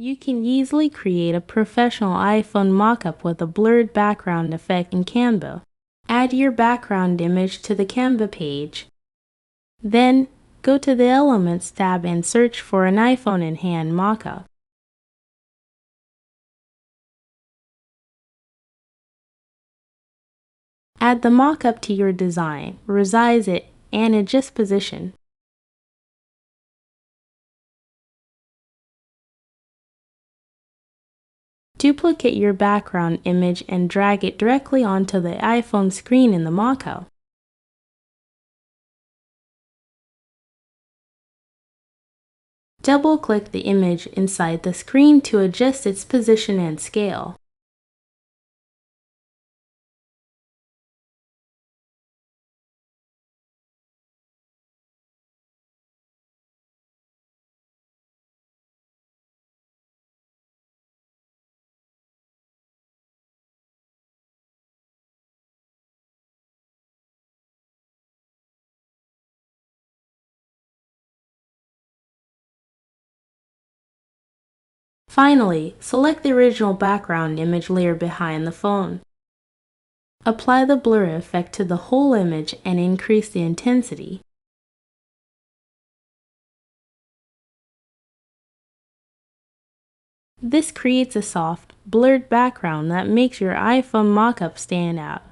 You can easily create a professional iPhone mockup with a blurred background effect in Canva. Add your background image to the Canva page. Then, go to the Elements tab and search for an iPhone in hand mockup. Add the mockup to your design, resize it, and adjust position. Duplicate your background image and drag it directly onto the iPhone screen in the mockup. Double-click the image inside the screen to adjust its position and scale. Finally, select the original background image layer behind the phone. Apply the blur effect to the whole image and increase the intensity. This creates a soft, blurred background that makes your iPhone mockup stand out.